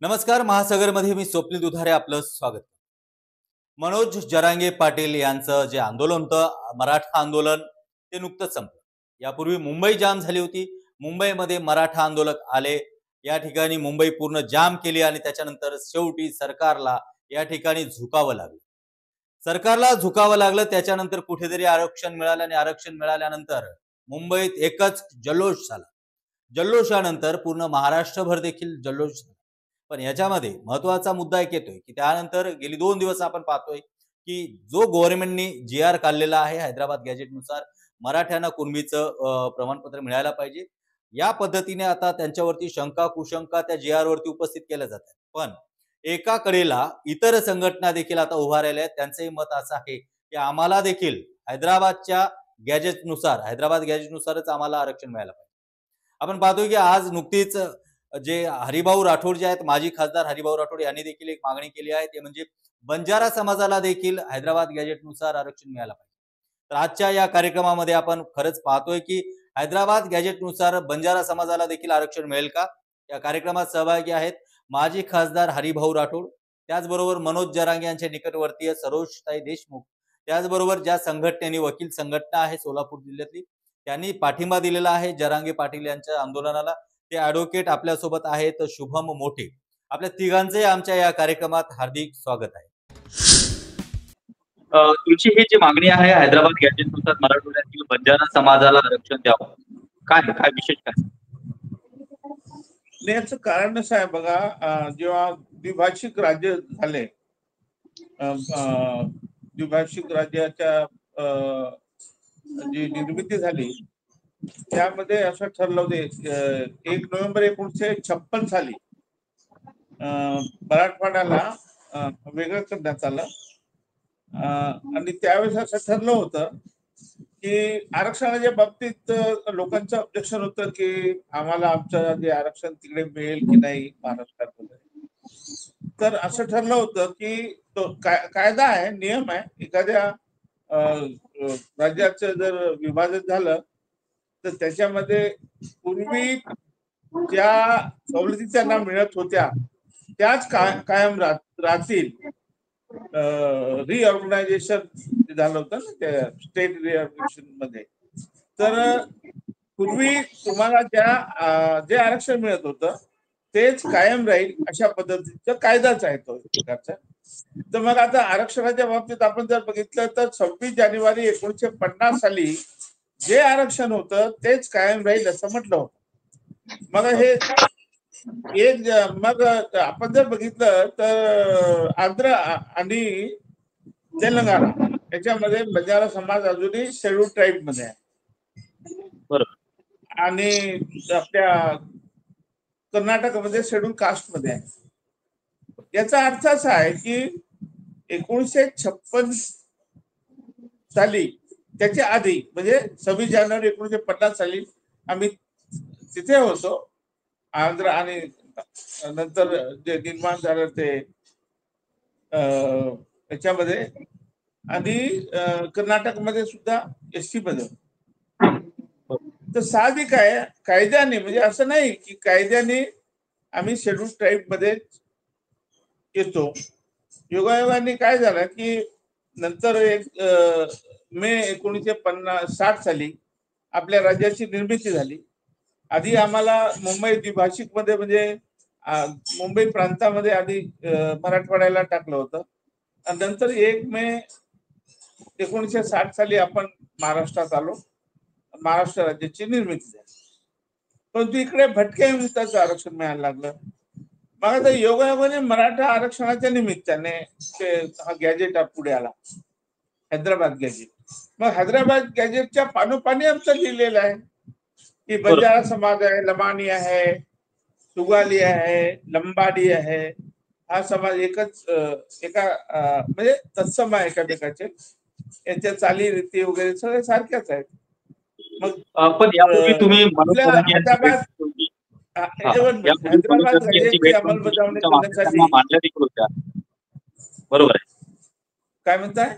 नमस्कार. महासागरमध्ये मी स्वप्नील दुधारे आपलं स्वागत. मनोज जरांगे पाटील यांचं जे आंदोलन होतं, मराठा आंदोलन, ते नुकतंच संपलं. यापूर्वी मुंबई जाम झाली होती. मुंबईमध्ये मराठा आंदोलक आले. या ठिकाणी मुंबई पूर्ण जाम केली आणि त्याच्यानंतर शेवटी सरकारला या ठिकाणी झुकावं लागलं. सरकारला झुकावं लागलं. त्याच्यानंतर कुठेतरी आरक्षण मिळालं आणि आरक्षण मिळाल्यानंतर मुंबईत एकच जल्लोष झाला. जल्लोषानंतर पूर्ण महाराष्ट्रभर देखील जल्लोष झाला. पण याच्यामध्ये महत्वाचा मुद्दा एक येतोय की त्यानंतर गेली 2 दिवस आपण पाहतोय की जो गव्हर्नमेंटनी जी.आर. काढलेला आहे हैदराबाद गॅजेटनुसार मराठ्यांना कुणबीचं प्रमाणपत्र मिळायला पाहिजे. या पद्धतीने आता त्यांच्यावरती शंका कुशंका त्या जी.आर. वरती उपस्थित केल्या जातात. पण एका कडेला इतर संघटना देखील आता उभा राहिल्या आहेत. त्यांचंही मत असं आहे की आम्हाला देखील हैदराबाद गॅजेटनुसारच आम्हाला आरक्षण मिळायला पाहिजे. आपण पाहतोय की आज नुकतीच जे हरिभाऊ राठोड जे आहेत, माजी खासदार हरिभाऊ राठोड यांनी देखील एक मागणी केली आहे, ते म्हणजे बंजारा समाजाला देखील हैदराबाद गॅजेटनुसार आरक्षण मिळायला पाहिजे. तर आजच्या या कार्यक्रमामध्ये आपण खरंच पाहतोय की हैदराबाद गॅजेटनुसार बंजारा समाजाला देखील आरक्षण मिळेल का? या कार्यक्रमात सहभागी आहेत माजी खासदार हरिभाऊ राठोड, त्याचबरोबर मनोज जरांगे यांचे निकटवर्तीय सरोजताई देशमुख, त्याचबरोबर ज्या संघटनेने वकील संघटना आहे सोलापूर जिल्ह्यातली, त्यांनी पाठिंबा दिलेला आहे जरांगे पाटील यांच्या आंदोलनाला, ते ॲडव्होकेट आपल्यासोबत आहेत शुभम मोठे. आपल्या तिघांचे आमच्या या कार्यक्रमात हार्दिक स्वागत आहे. तुमची ही जी मागणी आहे हैदराबाद गॅजेटनुसार मराठवाड्यातील बंजारा समाजाला आरक्षण द्यावं, काय काय विशेष काय? याचं कारण असं आहे बघा, जेव्हा द्विभाषिक राज्य झाले, द्विभाषिक राज्याच्या जी निर्मिती झाली त्यामध्ये असं ठरलं होते 1 नोव्हेंबर 1956 साली मराठवाड्याला वेगळं करण्यात आलं. आणि त्यावेळेस असं ठरलं होतं की आरक्षणाच्या बाबतीत लोकांचं ऑब्जेक्शन होतं की आम्हाला आमचं जे आरक्षण तिकडे मिळेल की नाही महाराष्ट्रात वगैरे. तर असं ठरलं होतं की तो कायदा आहे, नियम आहे, एखाद्या राज्याचं जर विभाजन झालं तर त्याच्यामध्ये पूर्वी ज्या सवलती त्यांना मिळत होत्या त्याच कायम राहतील. रिऑर्गनायझेशन झालं होतं ना त्या स्टेट रिऑर्गनायझेशन मध्ये. तर पूर्वी तुम्हाला जे आरक्षण मिळत होतं तेच कायम राहील अशा पद्धतीचा कायदाच आहे तो प्रकारचा. तर मग आता आरक्षणाच्या बाबतीत आपण जर बघितलं तर 26 जानेवारी 1950 साली जे आरक्षण होतं तेच कायम राहील असं म्हटलं होतं. मग आपण जर बघितलं तर आंध्र आणि तेलंगणा याच्यामध्ये बंजारा समाज अजूनही शेड्यूल ट्राईब मध्ये आहे. बरोबर. आणि आपल्या कर्नाटकमध्ये शेड्यूल कास्ट मध्ये आहे. याचा अर्थ असा आहे की 1956 साली, त्याच्या आधी म्हणजे 26 जानेवारी 1950 साली आम्ही तिथे होतो. आंध्र आणि नंतर जे निर्माण झालं ते याच्यामध्ये, आणि कर्नाटकमध्ये सुद्धा एसटी मध्ये. तर साहजिक आहे कायद्याने, म्हणजे असं नाही की कायद्याने आम्ही शेड्यूल ट्राईब मध्ये येतो. योगायोगाने काय झालं की नंतर मे 1960 साली आपल्या राज्याची निर्मिती झाली. आधी आम्हाला मुंबई द्विभाषिक मध्ये म्हणजे मुंबई प्रांतामध्ये आधी मराठवाड्याला टाकलं होतं. आणि नंतर 1 मे 1960 साली आपण महाराष्ट्रात आलो, महाराष्ट्र राज्याची निर्मिती झाली. परंतु इकडे भटक्या विमुक्ताचं आरक्षण मिळायला लागलं. मग आता योगायोगाने मराठा आरक्षणाच्या निमित्ताने हा गॅजेट पुढे आला, हैदराबाद गॅजेट. मग हैदराबाद गॅजेटच्या पानोपानी आमचं लिहिलेलं आहे की बंजारा समाज आहे, लमानी आहे, सुगाली आहे, लंबाडी आहे. हा समाज एका म्हणजे तत्सम आहे एकामेकाचे. यांच्या चाली रीती वगैरे सगळे सारख्याच आहेत. मग पण यापूर्वी तुम्ही हैदराबाद गॅजेटची अंमलबजावणी करण्यासाठी मांडल्या देखील होत्या, बरोबर आहे? काय म्हणताय?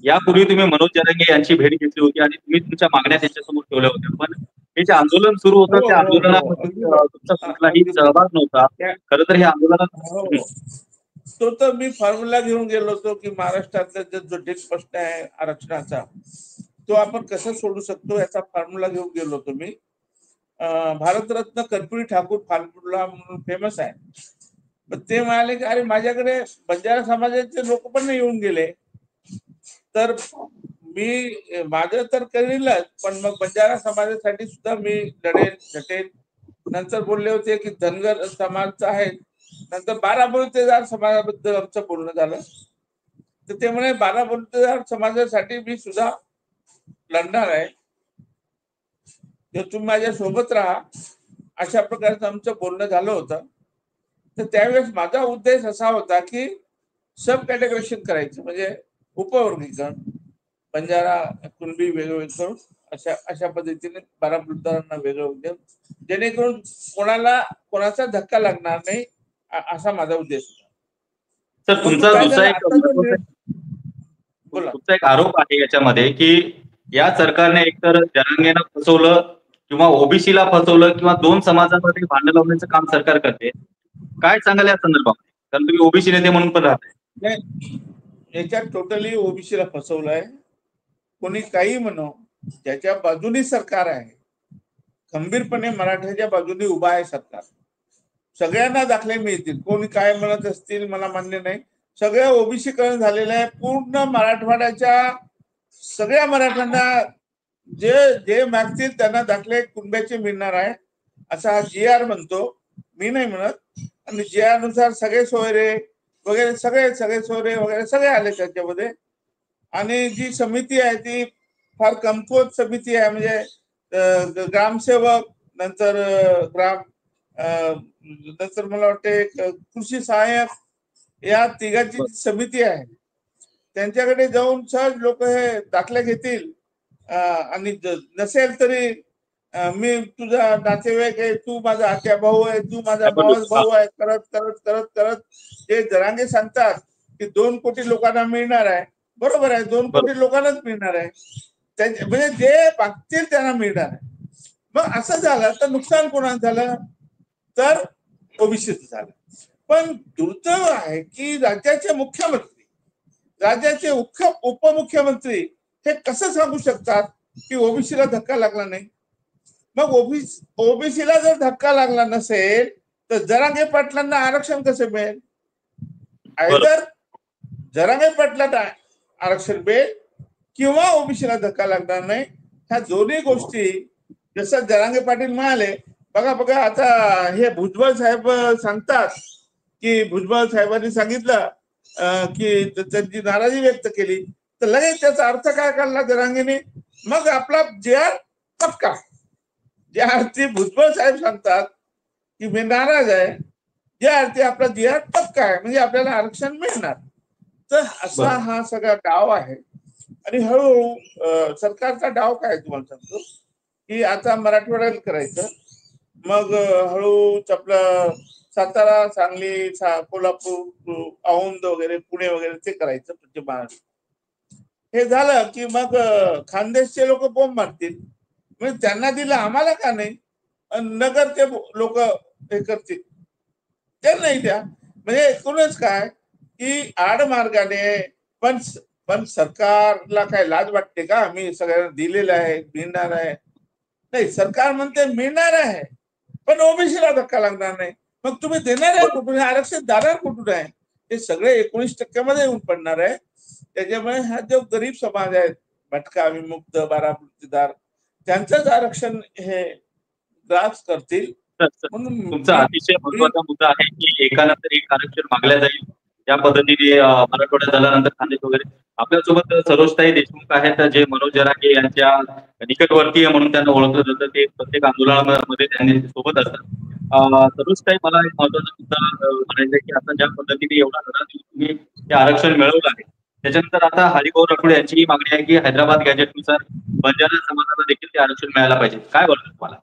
यापूर्वी तुम्ही मनोज जरांगे यांची भेट घेतली होती आणि तुम्ही तुमच्या मागण्या त्यांच्यासमोर ठेवल्या होत्या, पण हे जे आंदोलन सुरू होतं हो त्या हो हो आंदोलनामध्ये अगदी बरोबर. तुमचा कुठलाही अगदी बरोबर. सहभाग नव्हता. त्या- खरं तर हे आंदोलनात हो तो तर मी फॉर्म्युला घेऊन गेलो होतो की महाराष्ट्रातला जो जटिल प्रश्न आहे आरक्षणाचा तो आपण कसं सोडू शकतो याचा फॉर्म्युला घेऊन गेलो होतो मी. भारतरत्न कर्पूरी ठाकूर फॉर्म्युला म्हणून फेमस आहे. पण ते म्हणाले की अरे माझ्याकडे बंजारा समाजाचे लोक पण नाही येऊन गेले तर मी माझं तर करीलच पण मग बंजारा समाजासाठी सुद्धा मी लढेल झटेल. नंतर बोलले होते की धनगर समाजचा आहे. नंतर 12 बलुतेदार समाजाबद्दल आमचं बोलणं झालं तर ते म्हणे 12 बलुतेदार समाजासाठी मी सुद्धा लढणार आहे तर तुम्ही माझ्या सोबत राहा अशा प्रकारचं आमचं बोलणं झालं होतं. तर त्यावेळेस माझा उद्देश असा होता की सब कॅटेगरेशन करायचं म्हणजे उपवर्गीकरण बंजारा कुणबी वेगवेगळे करून अशा पद्धतीने 12 बलुतेदारांना वेगळं देऊन जेणेकरून कोणाचा धक्का लागणार नाही असा माझा उद्देश होता. तर तुमचा काय दुसरा झालं एक आता जो बोला तुमचा एक आरोप आहे याच्यामध्ये की या सरकारने एकतर जरांगेनं फसवलं किंवा ओबीसीला फसवलं किंवा दोन समाजामध्ये भांडण लावण्याचं काम सरकार करते. काय सांगाल या संदर्भात? कारण तुम्ही ओबीसी नेते म्हणून पण राहताय. नाही, याच्यात टोटली ओबीसीला फसवलंय. कोणी काही म्हणो ज्याच्या बाजूने सरकार आहे खंबीरपणे मराठ्याच्या बाजूने उभा आहे सरकार. सगळ्यांना दाखले मिळतील. कोणी काय म्हणत असतील मला मान्य नाही. सगळं ओबीसीकरण झालेलं आहे. पूर्ण मराठवाड्याच्या सगळ्या मराठ्यांना जे जे मागतील त्यांना दाखले कुणब्याचे मिळणार आहे असा हा GR म्हणतो. मी नाही म्हणत. आणि GR नुसार सगळे सोयरे वगैरे सगळे सोयरे वगैरे सगळे आले त्याच्यामध्ये. आणि जी समिती आहे ती फार कमकुवत समिती आहे. म्हणजे ग्रामसेवक नंतर नंतर मला वाटते कृषी सहाय्यक या तिघांची जी समिती आहे त्यांच्याकडे जाऊन सहज लोक हे दाखले घेतील. आणि नसेल तरी मी तुझा नातेवाईक आहे तू माझा आत्या भाऊ आहे तू माझा मावस भाऊ आहे करत करत करत करत ते जरांगे सांगतात की 2 कोटी लोकांना मिळणार आहे. बरोबर आहे 2 कोटी लोकांनाच मिळणार आहे. म्हणजे जे मागतील त्यांना मिळणार आहे. मग असं झालं तर नुकसान कोणाचं झालं तर ओबीसीचं झालं. पण दुर्दैव आहे की राज्याचे मुख्यमंत्री राज्याचे उपमुख्यमंत्री हे कसं सांगू शकतात की ओबीसीला धक्का लागला नाही. मग ओबीसीला जर धक्का लागला नसेल तर जरांगे पाटलांना आरक्षण कसं मिळेल. आयदर जरांगे पाटलांना आरक्षण मिळेल किंवा ओबीसीला धक्का लागणार नाही. ह्या दोन्ही गोष्टी जसं जरांगे पाटील म्हणाले बघा आता हे भुजबळ साहेब सांगतात की भुजबळ साहेबांनी सांगितलं की त्यांची नाराजी व्यक्त केली तर लगेच त्याचा अर्थ काय काढला जरांगेने. मग आपला GR पक्का. ज्या अर्थी भुजबळ साहेब सांगतात की मी नाराज आहे ज्या अर्थी आपला GR पक्का आहे म्हणजे आपल्याला आरक्षण मिळणार. तर असा हा सगळा डाव आहे. आणि हळूहळू सरकारचा डाव काय तुम्हाला सांगतो की आता मराठवाड्यात करायचं मग हळू आपलं सातारा सांगली कोल्हापूर औंध वगैरे पुणे वगैरे ते करायचं म्हणजे महाराष्ट्र. हे झालं की मग खानदेशचे लोक बोंब मारतील म्हणजे त्यांना दिलं आम्हाला का नाही. नगरचे लोक हे करतील ते नाही द्या. म्हणजे एकूणच काय की आडमार्गाने पण सरकारला काय लाज वाटते का आम्ही सगळ्यांना दिलेलं आहे मिळणार आहे. नाही सरकार म्हणते मिळणार आहे पण ओबीसीला धक्का लागणार नाही. मग तुम्ही देणार आहे कुठून आरक्षण देणार कुठून आहे. हे सगळे 19% मध्ये येऊन पडणार आहे. त्याच्यामुळे हा जो गरीब समाज आहे भटका विमुक्त 12 बलुतेदार त्यांचंच आरक्षण हे ग्रास करतील. म्हणून तुमचा अतिशय महत्वाचा मुद्दा आहे की एकानंतर एक आरक्षण मागल्या जाईल. या पद्धतीने मराठवाड्यात झाल्यानंतर खानदेश वगैरे. आपल्यासोबत सरोजताई देशमुख आहेत जे मनोज जरांगे यांच्या निकटवर्तीय म्हणून त्यांना ओळखलं जातं. ते प्रत्येक आंदोलनामध्ये त्यांनी सोबत असतात. सरोजताई मला एक महत्वाचा मुद्दा म्हणायचा की आता ज्या पद्धतीने एवढा लढा तुम्ही हे आरक्षण मिळवलं आहे त्याच्यानंतर आता हरिभाऊ राठोड यांची ही मागणी आहे की हैदराबाद गॅजेटनुसार बंजारा समाजाला देखील ते आरक्षण मिळायला पाहिजे. काय बोलतो तुम्हाला?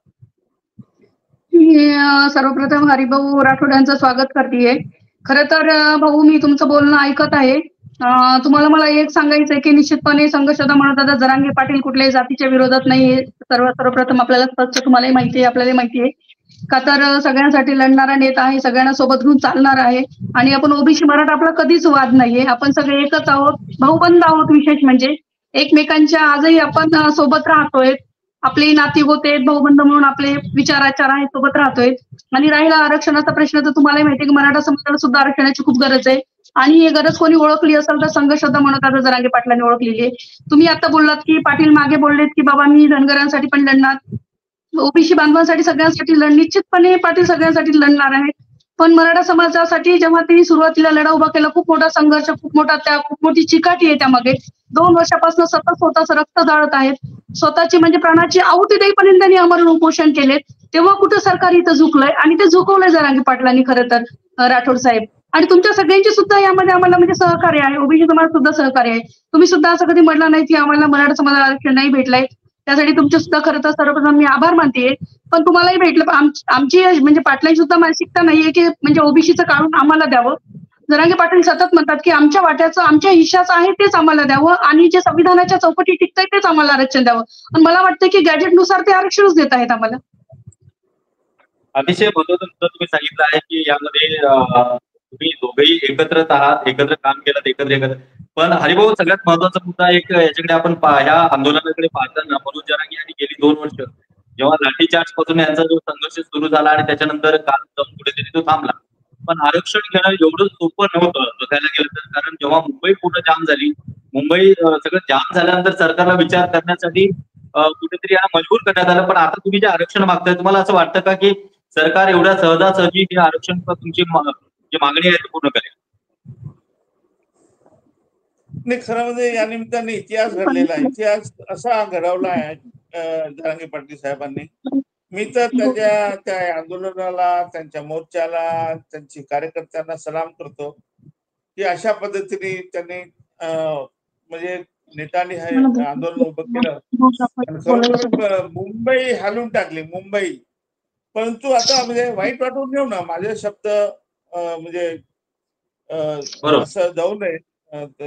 मी सर्वप्रथम हरिभाऊ राठोड यांचं स्वागत करते. खरं तर भाऊ मी तुमचं बोलणं ऐकत आहे तुम्हाला मला एक सांगायचं आहे की निश्चितपणे संघशोधा म्हणतात जरांगे पाटील कुठल्याही जातीच्या विरोधात नाही. सर्वप्रथम आपल्याला स्पष्ट तुम्हालाही माहिती आहे, आपल्यालाही माहिती आहे का तर सगळ्यांसाठी लढणारा नेता आहे, सगळ्यांना सोबत घेऊन चालणार आहे आणि आपण ओबीसी मराठा आपला कधीच वाद नाहीये. आपण सगळे एकच आहोत, भाऊबंद आहोत. विशेष म्हणजे एकमेकांच्या आजही आपण सोबत राहतोय. आपली नाती होते भाऊबंद म्हणून आपले विचाराचार आहेत, सोबत राहतोय. आणि राहिला आरक्षणाचा प्रश्न तर तुम्हालाही माहिती आहे की मराठा समाजाला सुद्धा आरक्षणाची खूप गरज आहे आणि ही गरज कोणी ओळखली असेल तर संघशोधा म्हणतात जरांगे पाटलांनी ओळखलेली आहे. तुम्ही आता बोललात की पाटील मागे बोललेत की बाबा मी धनगरांसाठी पण लढणार, ओबीसी बांधवांसाठी सगळ्यांसाठी निश्चितपणे पाटील सगळ्यांसाठी लढणार आहेत. पण मराठा समाजासाठी जेव्हा त्यांनी सुरुवातीला लढा उभा केला, खूप मोठा संघर्ष, खूप मोठी चिकाटी आहे त्यामागे. 2 वर्षापासून सतत स्वतःचं रक्त जाळत आहेत, स्वतःची म्हणजे प्राणाची आहुती देईपर्यंत त्यांनी आमरण उपोषण केलेत. तेव्हा कुठं सरकार इथं झुकलंय आणि ते झुकवलंय जरांगे पाटलांनी खरं तर राठोड साहेब. आणि तुमच्या सगळ्यांची सुद्धा यामध्ये आम्हाला म्हणजे सहकार्य आहे, ओबीसी समाज सुद्धा सहकार्य आहे. तुम्ही सुद्धा असं कधी म्हटलं नाही की आम्हाला मराठा समाजाला आरक्षण नाही भेटलंय, त्यासाठी तुमचे सुद्धा खरं तर सर्वप्रथम मी आभार मानते. पण तुम्हालाही भेटलं, आमची म्हणजे पाटलांची सुद्धा मानसिकता नाहीये की म्हणजे ओबीसीचं काढून आम्हाला द्यावं. जरांगे पाटील सतत म्हणतात की आमच्या वाट्याचं, आमच्या हिश्श्याचं आहे तेच आम्हाला द्यावं आणि जे संविधानाच्या चौकटी टिकतंय तेच आम्हाला आरक्षण द्यावं. आणि मला वाटतं की गॅजेटनुसार ते आरक्षणच देत आहेत आम्हाला. अतिशय महत्त्वाचं मुद्दा तुम्ही सांगितलं आहे की यामध्ये तुम्ही दोघेही एकत्रच आहात, एकत्र काम केलं, एकत्र. पण हरिभाऊ, सगळ्यात महत्त्वाचा मुद्दा एक याच्याकडे आपण ह्या आंदोलनाकडे पाहताना मनोज जरांगे यांनी गेली 2 वर्ष जेव्हा लाठीचार्ज पासून यांचा जो संघर्ष सुरू झाला आणि त्याच्यानंतर काल जाऊन कुठेतरी तो थांबला. पण आरक्षण घेणं एवढं सोपं नव्हतं बघायला गेलं तर, कारण जेव्हा मुंबई पूर्ण जाम झाली, मुंबई सगळं जाम झाल्यानंतर सरकारला विचार करण्यासाठी कुठेतरी याला मजबूर करण्यात आलं. पण आता तुम्ही जे आरक्षण मागताय, तुम्हाला असं वाटतं का की सरकार एवढ्या सहजासहजी हे आरक्षण तुमची जी मागणी आहे ती पूर्ण करेल? नाही, खरं म्हणजे या निमित्ताने इतिहास घडलेला आहे. इतिहास असा घडवला आहे जरांगे पाटील साहेबांनी. मी तर त्या आंदोलनाला, त्यांच्या मोर्चाला, त्यांच्या कार्यकर्त्यांना सलाम करतो की अशा पद्धतीने त्यांनी म्हणजे नेत्यांनी हे आंदोलन उभं केलं. खरोखर मुंबई हालून टाकली, मुंबई. परंतु आता म्हणजे वाईट वाटून घेऊ ना, माझे शब्द म्हणजे असं जाऊ नये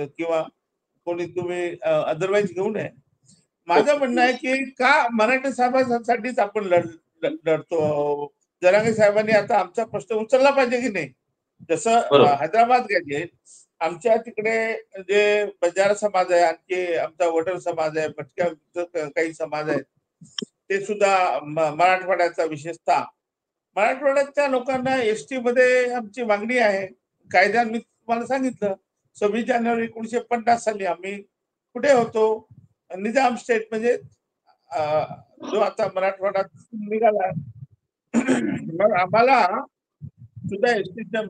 किंवा कोणी तुम्ही अदरवाईज घेऊ नये. माझं म्हणणं आहे की का मराठा समाजासाठीच आपण लढतो. जरांगे साहेबांनी आता आमचा प्रश्न उचलला पाहिजे की नाही. जसं हैदराबाद गॅजेट, आमच्या तिकडे जे बंजारा समाज आहे, आणखी आमचा वडर समाज आहे, भटक्या काही समाज आहेत, ते सुद्धा मराठवाड्याचा, विशेषतः मराठवाड्याच्या लोकांना एसटी मध्ये आमची मागणी आहे. कायद्यात मी तुम्हाला सांगितलं, 26 जानेवारी 1950 साली आम्ही कुठे होतो, निजाम स्टेट, म्हणजे जो आता मराठवाडा निघाला. मग आम्हाला सुद्धा एसटीच्या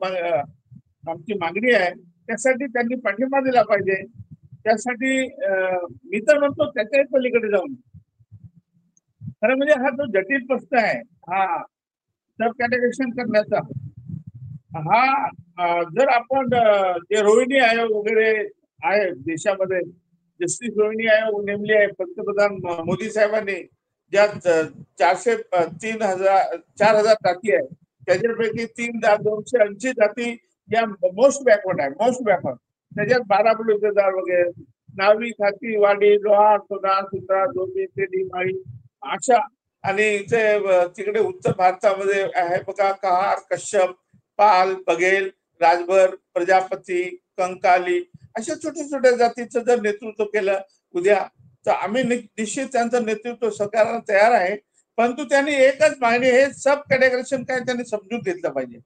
आमची मागणी आहे, त्यासाठी त्यांनी पाठिंबा दिला पाहिजे. त्यासाठी मी तर म्हणतो त्याच्याही पलीकडे जाऊन, खरं म्हणजे हा जो जटिल प्रश्न आहे, हा सब कॅटेगरेशन करण्याचा, हा जर आपण जे रोहिणी आयोग वगैरे आहे देशामध्ये, जस्टिस रोहिणी आयोग नेमली आहे पंतप्रधान मोदी साहेबांनी, ज्यात 4,000 जाती आहे, त्याच्यापैकी 3,280 जाती या मोस्ट बॅकवर्ड आहे, मोस्ट बॅकवर्ड. त्याच्यात 12 बलुतेदार वगैरे, नावी, खाती, वाडी, लोहार, सोनार, सुतार, धोबी, तेली, माळी अशा. आणि इथे तिकडे उत्तर भारतामध्ये आहे बघा, कहार, कश्यप, पाल, बघेल, राजभर, प्रजापती, कंकाली, अशा छोट्या छोट्या जातीचं जर नेतृत्व केलं उद्या, तर आम्ही निश्चित त्यांचं नेतृत्व स्वीकारायला तयार आहे. परंतु त्यांनी एकच मागणी, हे सब कॅटेगरेशन काय त्यांनी समजून घेतलं पाहिजे.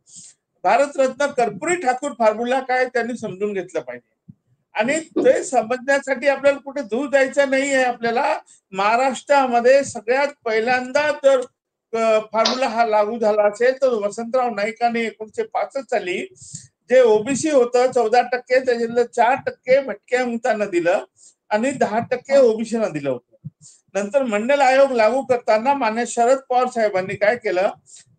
भारतरत्न कर्पूरी ठाकूर फॉर्म्युला काय त्यांनी समजून घेतलं पाहिजे. आणि ते समजण्यासाठी आपल्याला कुठे दूर जायचं नाही आहे. आपल्याला महाराष्ट्रामध्ये सगळ्यात पहिल्यांदा जर फॉर्म्युला हा लागू झाला असेल तर वसंतराव नाईकांनी 1965 साली जे ओबीसी होतं 14%, त्याच्यातलं 4% भटक्या मुक्तांना दिलं आणि 10% ओबीसीना दिलं होतं. नंतर मंडल आयोग लागू करताना मान्य शरद पवार साहेबांनी काय केलं,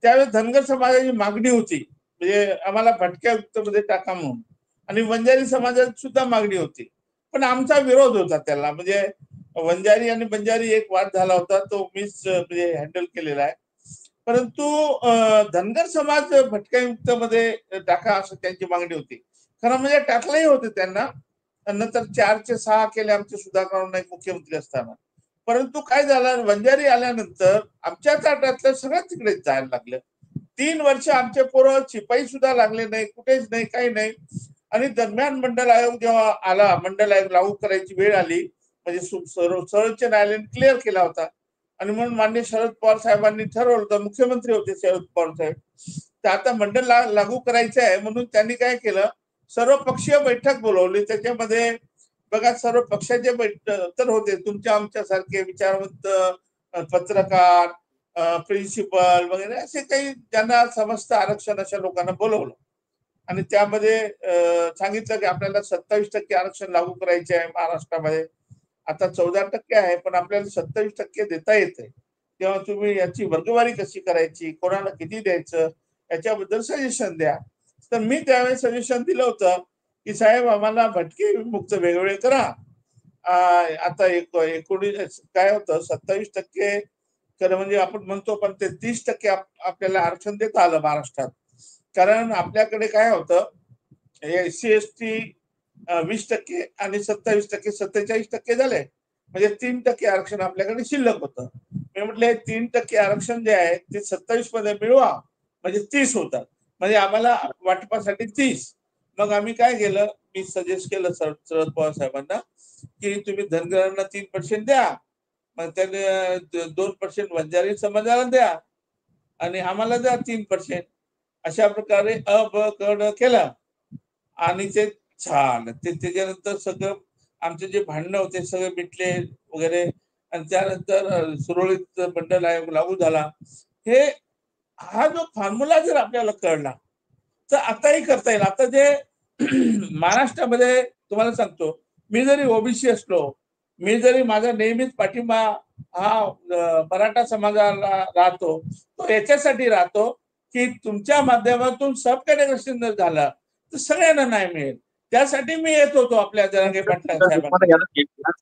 त्यावेळेस धनगर समाजाची मागणी होती, म्हणजे आम्हाला भटक्या मुक्तमध्ये टाका म्हणून, आणि वंजारी समाजाची सुद्धा मागणी होती. पण आमचा विरोध होता त्याला, म्हणजे वंजारी आणि बंजारी एक वाद झाला होता, तो मीच म्हणजे हँडल केलेला आहे. परंतु धनगर समाज भटक्या मुक्त मध्ये टाका असं त्यांची मागणी होती. खरं म्हणजे टाकलंही होतं त्यांना, नंतर 4चे 6 केले आमचे सुधाकर नाईक मुख्यमंत्री असताना. परंतु काय झालं, वंजारी आल्यानंतर आमच्या ताटातलं सगळं तिकडे जायला लागलं. 3 वर्ष आमचे पोरं शिपाई सुद्धा लागले नाही, कुठेच नाही, काही नाही. आणि दरम्यान मंडल आयोग जेव्हा आला, मंडल आयोग लागू करायची वेळ आली, म्हणजे सर्वोच्च न्यायालयाने क्लिअर केला होता. आणि म्हणून माननीय शरद पवार साहेबांनी ठरवलं होतं, मुख्यमंत्री होते शरद पवार साहेब, तर आता मंडल लागू करायचं आहे म्हणून त्यांनी काय केलं, सर्वपक्षीय बैठक बोलवली. त्याच्यामध्ये बघा सर्व पक्षाचे तर होते, तुमच्या आमच्यासारखे विचारवंत, पत्रकार, प्रिन्सिपल वगैरे असे काही ज्यांना समजतं आरक्षण अशा लोकांना बोलवलं. आणि त्यामध्ये सांगितलं की आपल्याला 27% आरक्षण लागू करायचे आहे महाराष्ट्रामध्ये. आता 14% आहे, पण आपल्याला 27% देता येते. तेव्हा तुम्ही याची वर्गवारी कशी करायची, कोणाला किती द्यायचं, याच्याबद्दल सजेशन द्या. तर मी त्यावेळेस सजेशन दिलं होतं की साहेब आम्हाला भटके मुक्त वेगवेगळे करा. आता 19 काय होतं, 27% खरं म्हणजे आपण म्हणतो, पण ते 30% आपल्याला आरक्षण देता आलं महाराष्ट्रात. कारण आपल्याकडे काय होतं, SC ST 20% आणि 27% 47% झाले, म्हणजे 3% आरक्षण आपल्याकडे शिल्लक होतं. मी म्हटलं 3% आरक्षण जे आहे ते 27 मध्ये मिळवा, म्हणजे 30 होतात, म्हणजे आम्हाला वाटपासाठी 30. मग आम्ही काय केलं, मी सजेस्ट केलं शरद पवार साहेबांना की तुम्ही धनगरांना 3% द्या, मग त्याने 2% वंजारी समाजाला द्या आणि आम्हाला द्या 3%. अशा प्रकारे ब क ड केलं आणि ते झालं. त्याच्यानंतर सगळं आमचे जे भांडणं होते सगळे मिटले वगैरे, आणि त्यानंतर सुरळीत मंडल आयोग लागू झाला. हा जो फॉर्म्युला जर आपल्याला कळला तर आताही करता येईल. आता जे महाराष्ट्रामध्ये तुम्हाला सांगतो, मी जरी ओबीसी असलो, मी जरी माझा नेहमीच पाठिंबा हा मराठा समाजाला राहतो, तो याच्यासाठी राहतो की तुमच्या माध्यमातून सब कॅटेगरीशन जर झालं तर सगळ्यांना न्याय मिळेल. त्यासाठी मी येत होतो आपल्या जरांगे पाटील साहेबांना.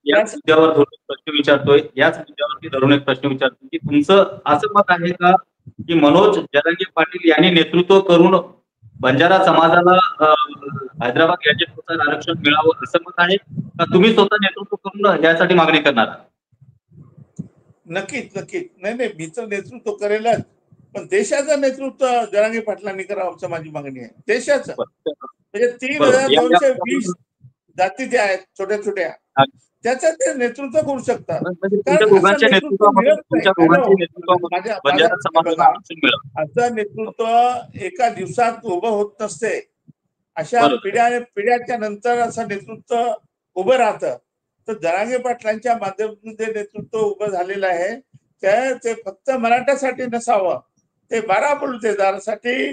याच मुद्द्यावर धरून प्रश्न विचारतोय, याच मुद्द्यावरती धरून एक प्रश्न विचारतो की तुमचं असं मत आहे का की मनोज जरांगे पाटील यांनी नेतृत्व करून बंजारा समाजाला हैदराबाद गॅजेटनुसार आरक्षण मिळावं असं मत आहे का तुम्ही स्वतः नेतृत्व करून यासाठी मागणी करणार? नक्कीच नक्कीच, नाही नाही, मी तर नेतृत्व करेलच, पण देशाचं नेतृत्व जरांगे पाटलांनी करावं असं माझी मागणी आहे. देशाचं म्हणजे 3220 जाती ज्या आहेत छोट्या छोट्या, त्याचं ते नेतृत्व करू शकतात. कारण असं नेतृत्व मिळत नाही. असं नेतृत्व एका दिवसात उभं होत नसते. अशा पिढ्याच्या नंतर असं नेतृत्व उभं राहतं. तर जरांगे पाटलांच्या माध्यमातून जे नेतृत्व उभं झालेलं आहे ते फक्त मराठासाठी नसावं, ते बाराबलुतेदारासाठी,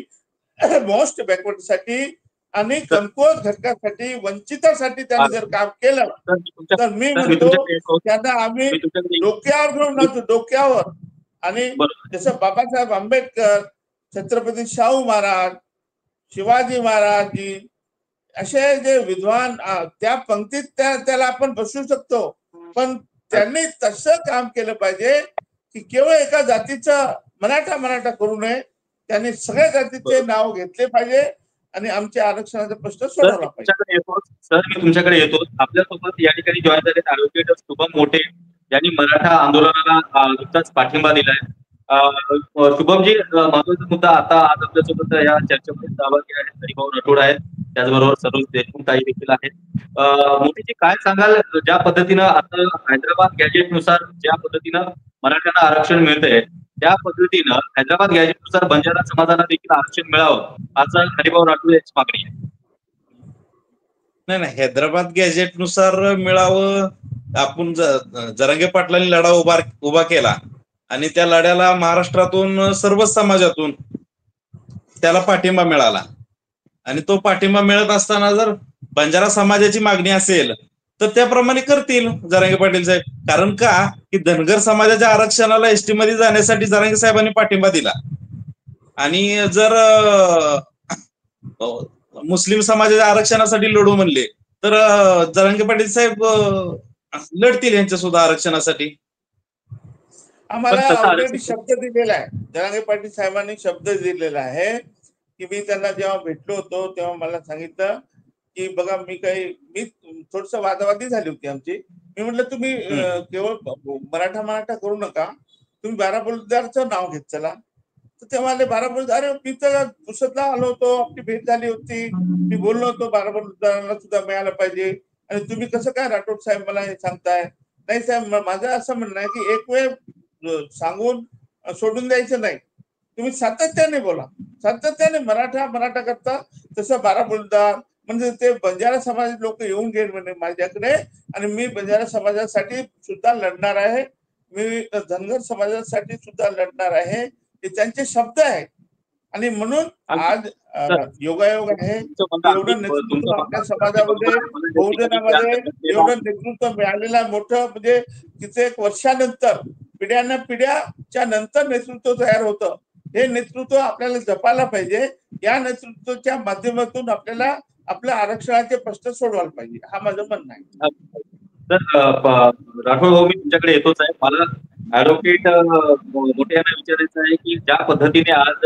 मोस्ट बॅकवर्ड साठी आणि कमकुवत घटकासाठी, वंचितासाठी त्यांनी जर काम केलं तर मी म्हणतो त्यांना आम्ही डोक्यावर घेऊन जातो, डोक्यावर. आणि जसं बाबासाहेब आंबेडकर, छत्रपती शाहू महाराज, शिवाजी महाराजजी असे जे विद्वान त्या पंक्तीत त्याला आपण बसू शकतो, पण त्यांनी तसं काम केलं पाहिजे की केवळ एका जातीचं मराठा करू नये, त्यांनी सगळ्या जातीचे नाव घेतले पाहिजे आणि आमच्या आरक्षणाचा प्रश्न सोडवला पाहिजे. सर मी तुमच्याकडे येतो. आपल्यासोबत या ठिकाणी जॉईन झाले ऍडव्होकेट शुभम मोठे, यांनी मराठा आंदोलनाला नुकताच पाठिंबा दिलाय. शुभमजी, महत्वाचा मुद्दा आता आज आपल्यासोबत या चर्चेमध्ये सहभागी आहेत हरिभाऊ राठोड आहेत, त्याचबरोबर सरोज देशमुख ताई देखील आहेत. मोठीजी, काय सांगाल, ज्या पद्धतीनं आता हैदराबाद गॅजेटनुसार ज्या पद्धतीनं मराठ्यांना आरक्षण मिळतंय त्या पद्धतीनं हैदराबाद गॅजेटनुसार बंजारा समाजाला देखील आरक्षण मिळावं असं हरिभाऊ राठोड यांची मागणी आहे? नाही, हैदराबाद गॅजेटनुसार मिळावं. आपण जरांगे पाटलांनी लढा उभा केला आणि त्या लढ्याला महाराष्ट्रातून सर्वच समाजातून त्याला पाठिंबा मिळाला. आणि तो पाठिंबा मिळत असताना जर बंजारा समाजाची मागणी असेल तर त्याप्रमाणे करतील जरांगे पाटील साहेब. कारण का की धनगर समाजाच्या आरक्षणाला एसटी मध्ये जाण्यासाठी जरांगे साहेबांनी पाठिंबा दिला, आणि जर मुस्लिम समाजाच्या आरक्षणासाठी लढू म्हणले तर जरांगे पाटील साहेब लढतील यांच्या सुद्धा आरक्षणासाठी. आम्हाला ऑलरेडी शब्द दिलेला आहे, जरांगे पाटील साहेबांनी शब्द दिलेला आहे की मी त्यांना जेव्हा भेटलो होतो तेव्हा मला सांगितलं की बघा मी थोडस वादावादी झाली होती आमची. मी म्हटलं तुम्ही केवळ मराठा करू नका, तुम्ही 12 बलुतेदारचं नाव घेत चला. तर तेव्हा आले 12 बलुतेदार. अरे मी तर पुसतला आलो होतो, आपली भेट झाली होती, मी बोललो होतो 12 बलुतेदारांना सुद्धा मिळालं पाहिजे, आणि तुम्ही कसं काय राठोड साहेब मला हे सांगताय? नाही साहेब, माझं असं म्हणणं आहे की एक वेळ सांगून सोडून द्यायचं नाही, तुम्ही सातत्याने बोला, सातत्याने मराठा करता. तसं 12 बलुतेदार म्हणजे ते बंजारा समाज लोक येऊन गेले म्हणे माझ्याकडे, आणि मी बंजारा समाजासाठी सुद्धा लढणार आहे, मी धनगर समाजासाठी सुद्धा लढणार आहे, हे त्यांचे शब्द आहेत. आणि म्हणून आज योगायोग आहे, एवढं नेतृत्व आपल्या समाजामध्ये बहुजनामध्ये एवढं नेतृत्व मिळालेलं मोठं, म्हणजे कित्येक वर्षानंतर पिढ्याच्या नंतर नेतृत्व तयार होतं. हे नेतृत्व आपल्याला जपायला पाहिजे. या नेतृत्वाच्या माध्यमातून आपल्याला आपल्या आरक्षणाचे प्रश्न सोडवायला पाहिजे, हा माझं म्हणणं आहे. तर राठोड भाऊ, मी तुमच्याकडे येतोच आहे. मला ऍडव्होकेट मोठे यांना विचारायचं आहे की ज्या पद्धतीने आज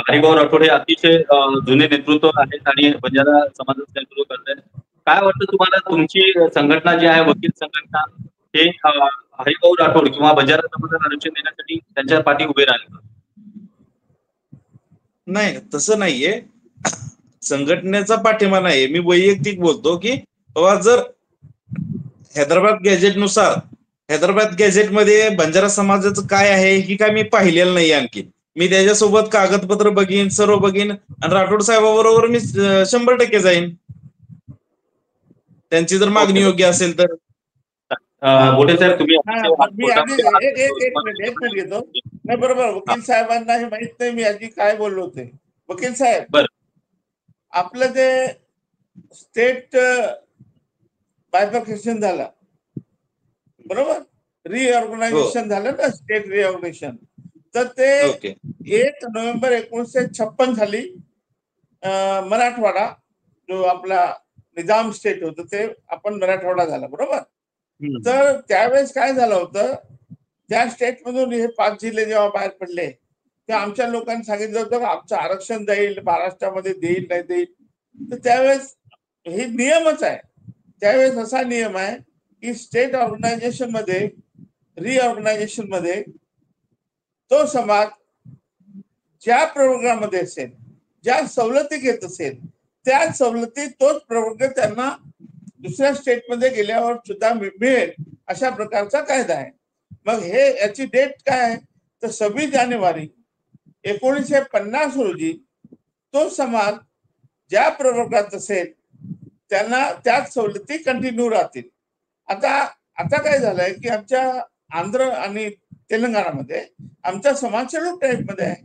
हरिभाऊ राठोड हे अतिशय जुने नेतृत्व आहेत आणि बंजारा समाजाचं नेतृत्व करत आहेत, काय वाटतं तुम्हाला, तुमची संघटना जी आहे वकील संघटना, हे हरिभाऊ राठोड किंवा बंजारा समाजाला आरक्षण देण्यासाठी त्यांच्या पाठी उभे राहिले? नाही, तसं नाहीये. संघटनेचा पाठिंबा नाहीये. मी वैयक्तिक बोलतो की बाबा, जर हैदराबाद गॅझेटमध्ये बंजारा समाजाचं काय आहे ही काय मी पाहिलेलं नाही. आणखी मी त्याच्यासोबत कागदपत्र बघीन, सर्व बघीन, आणि राठोड साहेबाबरोबर मी 100% जाईन, त्यांची जर मागणी योग्य असेल तर. मोठे साहेब, तुम्ही एक मिनिट घेतो. नाही, बरोबर, वकील साहेबांना हे माहित नाही मी आधी काय बोललो होते. वकील साहेब, आपलं जे स्टेट बायफर्केशन झालं, बरोबर, रिऑर्गनायझेशन झालं ना, स्टेट रिऑर्गनायझेशन, तर ते 1 नोव्हेंबर 1956 झाली. मराठवाडा जो आपला निजाम स्टेट होतं ते आपण मराठवाडा झाला, बरोबर. तर त्यावेळेस काय झालं होतं, त्या स्टेटमधून हे 5 जिल्हे जेव्हा बाहेर पडले, तेव्हा आमच्या लोकांनी सांगितलं होतं की आमचं आरक्षण जाईल, महाराष्ट्रामध्ये देईल नाही देईल. तर त्यावेळेस हे नियमच आहे, त्यावेळेस असा नियम आहे की स्टेट ऑर्गनायझेशन मध्ये, रिऑर्गनायझेशन मध्ये तो समाज ज्या प्रवर्गामध्ये असेल, ज्या सवलती घेत असेल, त्या सवलती तोच प्रवर्ग त्यांना दुसऱ्या स्टेटमध्ये गेल्यावर सुद्धा मिळेल, अशा प्रकारचा कायदा आहे. मग हे याची डेट काय आहे, तर 26 जानेवारी 1950 रोजी तो समाज ज्या प्रवर्गात असेल त्यांना त्याच सवलती कंटिन्यू राहतील. आता काय झालंय की आमच्या आंध्र आणि तेलंगणामध्ये आमचा समाज शेड्यूल टाईपमध्ये आहे,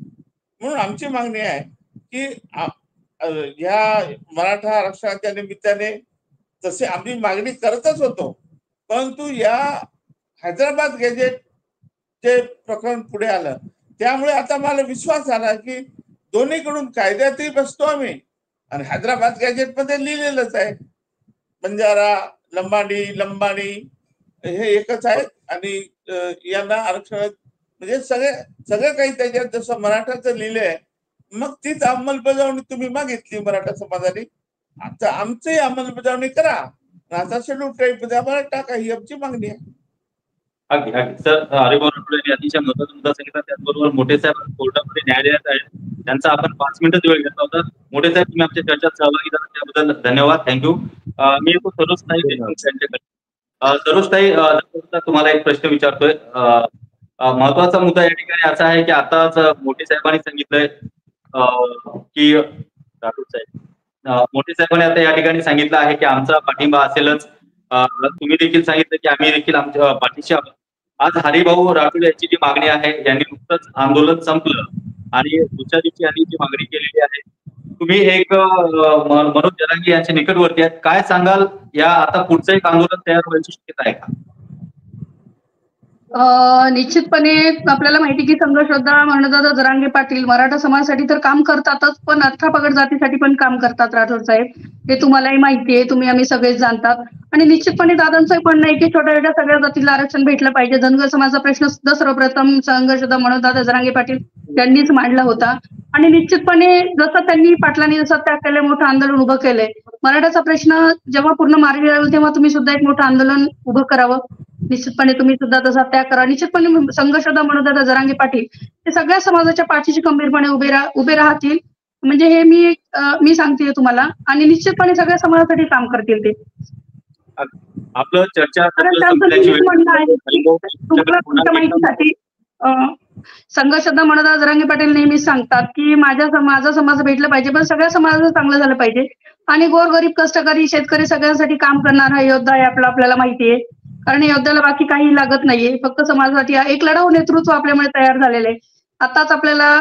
म्हणून आमची मागणी आहे की ह्या मराठा आरक्षणाच्या निमित्ताने तसे आम्ही मागणी करतच होतो, परंतु या हैदराबाद गॅझेट जे प्रकरण पुढे आलं त्यामुळे आता मला विश्वास आला की दोन्हीकडून कायद्यातही बसतो आम्ही, आणि हैदराबाद गॅझेट मध्ये लिहिलेलंच आहे बंजारा, लंबाणी हे एकच आहे, आणि यांना आरक्षण म्हणजे सगळं काही त्याच्यात जसं मराठाचं लिहिलंय, मग तीच अंमलबजावणी तुम्ही मागितली मराठा समाजाने, आता आमची अंमलबजावणी करा, आता शेड्यूल ट्राईबमध्ये आम्हाला टाका, ही आमची मागणी आहे. अगदी सर, हरिभाऊ राठोड यांनी अतिशय महत्त्वाचा मुद्दा सांगितला. त्याचबरोबर मोठे साहेब कोर्टामध्ये न्यायालयात आहेत, त्यांचा आपण 5 मिनिटं वेळ घेतला होता. मोठे साहेब, तुम्ही आमच्या चर्चेत सहभागी झाला त्याबद्दल धन्यवाद, थँक्यू. मी येतो सरोजताई यांच्याकडे. सरोजताई, तुम्हाला एक प्रश्न विचारतोय. महत्वाचा मुद्दा या ठिकाणी असा आहे की आताच मोठे साहेबांनी सांगितलंय की राठोड साहेब, मोठे साहेबांनी आता या ठिकाणी सांगितलं आहे की आमचा पाठिंबा असेलच. तुम्ही देखील सांगितलं की आम्ही देखील आमच्या पाठीशी आहोत. आज हरिभाऊ राठोड यांची जी मागणी आहे, यांनी नुकतंच आंदोलन संपलं आणि दुसऱ्या दिवशी यांनी जी मागणी केलेली आहे, तुम्ही एक मनोज जरांगे यांच्या निकटवर्ती आहेत, काय सांगाल, या आता पुढचं एक आंदोलन तयार व्हायची शक्यता आहे का? निश्चितपणे आपल्याला माहिती की संघशोद्धा मनोजदादा जरांगे पाटील मराठा समाजासाठी तर काम करतातच, पण अठ्ठापगड जातीसाठी पण काम करतात राठोड साहेब, हे तुम्हालाही माहिती आहे, तुम्ही आम्ही सगळेच जाणतात. आणि निश्चितपणे दादांचं पण नाही की छोट्या छोट्या सगळ्या जातीला आरक्षण भेटलं पाहिजे. धनगर समाजाचा प्रश्न सुद्धा सर्वप्रथम संघशोद्धा मनोजदादा जरांगे पाटील यांनीच मांडला होता. आणि निश्चितपणे जसं त्यांनी पाटलांनी जसं त्याग केलंय, मोठं आंदोलन उभं केलंय, मराठाचा प्रश्न जेव्हा पूर्ण मार्गी लागेल तेव्हा तुम्ही सुद्धा एक मोठं आंदोलन उभं करावं. निश्चितपणे तुम्ही सुद्धा तसा त्याग करा. निश्चितपणे संघशोधा मनोजदादा जरांगे पाटील हे सगळ्या समाजाच्या पाठीशी खंबीरपणे उभे राहतील. म्हणजे हे मी सांगते तुम्हाला, आणि निश्चितपणे सगळ्या समाजासाठी काम करतील ते. आपलं चर्चा कारण त्यांचं संपल्याची नेहमीच म्हणणं आहे की तुम्हाला तुमच्या माहितीसाठी संघशोधा मनोजदादा जरांगे पाटील नेहमीच सांगतात की माझा समाज भेटला पाहिजे, पण सगळ्या समाजाचं चांगलं झालं पाहिजे. आणि गोरगरीब, कष्टकरी, शेतकरी सगळ्यांसाठी काम करणारा योद्धा आहे आपल्याला माहिती आहे. कारण योद्ध्याला बाकी काही लागत नाहीये, फक्त समाजासाठी एक लढाऊ नेतृत्व आपल्यामुळे तयार झालेलं आहे. आताच आपल्याला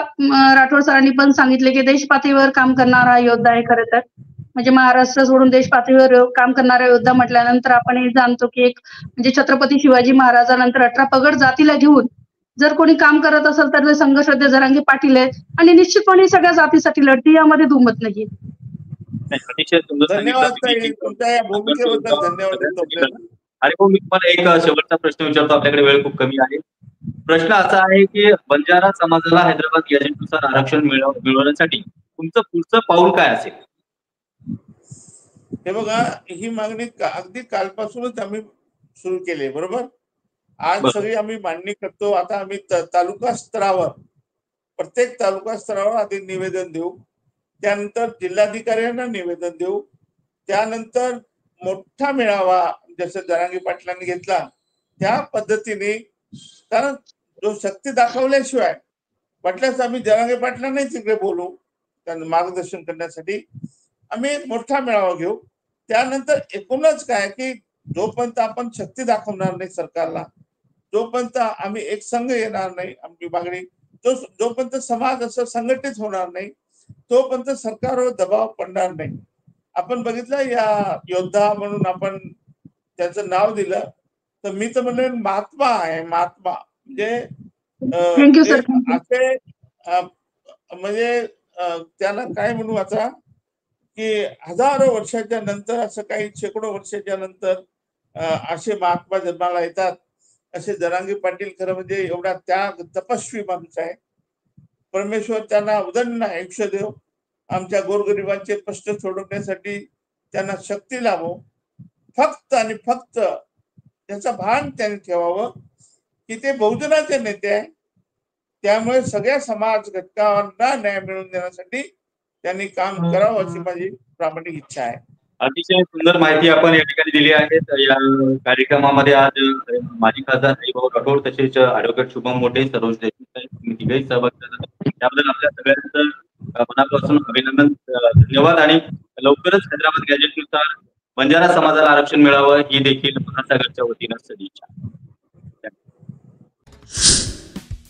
राठोड सरांनी पण सांगितले की देश पातळीवर काम करणारा योद्धा आहे. खरं तर म्हणजे महाराष्ट्र सोडून देश पातळीवर काम करणारा योद्धा म्हटल्यानंतर आपण हे जाणतो की एक म्हणजे छत्रपती शिवाजी महाराजांनंतर 18 पगड जातीला घेऊन जर कोणी काम करत असेल तर ते संघशोधा जरांगे पाटील आहेत. आणि निश्चितपणे सगळ्या जातीसाठी लढती, यामध्ये दुमत नाही. अतिशय सुंदर धन्यवाद ताई, तुमच्या या भूमिकेबद्दल धन्यवाद. अरे हो, मी तुम्हाला एक शेवटचा प्रश्न विचारतो, आपल्याकडे वेळ खूप कमी आहे. प्रश्न असा आहे की बंजारा समाजाला हैदराबाद गॅजेटनुसार आरक्षण मिळवण्यासाठी तुमचं पुढचं पाऊल काय असेल? हे बघा, ही मागणी अगदी कालपासूनच आम्ही सुरू केली, बरोबर. आज सगळी आम्ही मांडणी करतो. आता आम्ही तालुका स्तरावर, प्रत्येक तालुका स्तरावर आधी निवेदन देऊ, त्यानंतर जिल्हाधिकाऱ्यांना निवेदन देऊ, त्यानंतर मोठा मेळावा जसं जरांगे पाटलांनी घेतला त्या पद्धतीने. कारण जो शक्ती दाखवल्याशिवाय वाटल्यास आम्ही जरांगे पाटलांनाही तिकडे बोलू, त्यांना मार्गदर्शन करण्यासाठी आम्ही एक मोठा मेळावा घेऊ. त्यानंतर एकूणच काय की जोपर्यंत आपण शक्ती दाखवणार नाही सरकारला, जोपर्यंत आम्ही एक संघ येणार नाही, आमची मागणी जोपर्यंत समाज असं संघटित होणार नाही, तोपर्यंत सरकारवर दबाव पडणार नाही. आपण बघितलं, या योद्धा म्हणून आपण त्याचं नाव दिलं, तर मी तर म्हणेन महात्मा आहे. महात्मा म्हणजे थँक्यू सर. असे म्हणजे त्याला काय म्हणू आता की हजारो वर्षाच्या नंतर, असं काही शेकडो वर्षाच्या नंतर असे महात्मा जन्माला येतात. असे जरांगे पाटील खरं म्हणजे एवढा त्याग, तपस्वी माणूस आहे. परमेश्वर त्यांना उदंड आयुष्य देव, आमच्या गोरगरिबांचे प्रश्न सोडवण्यासाठी त्यांना शक्ती लावो. फक्त आणि फक्त त्याचं भान त्यांनी ठेवावं की ते बहुजनाचे नेते आहे, त्यामुळे सगळ्या समाज घटकांना न्याय मिळवून देण्यासाठी त्यांनी काम करावं, अशी माझी प्रामाणिक इच्छा आहे. अतिशय सुंदर माहिती आपण या ठिकाणी दिली आहे. या कार्यक्रमामध्ये आज माजी खासदार हरिभाऊ राठोड, तसेच ऍडव्होकेट शुभम मोठे, सरोज देशमुख, तुम्ही तिघेही सहभागी झाला. त्याबद्दल आपल्या सगळ्यांचं मनापासून अभिनंदन, धन्यवाद. आणि लवकरच हैदराबाद गॅजेटनुसार बंजारा समाजाला आरक्षण मिळावं ही देखील महासागरच्या वतीनं सदिच्छा.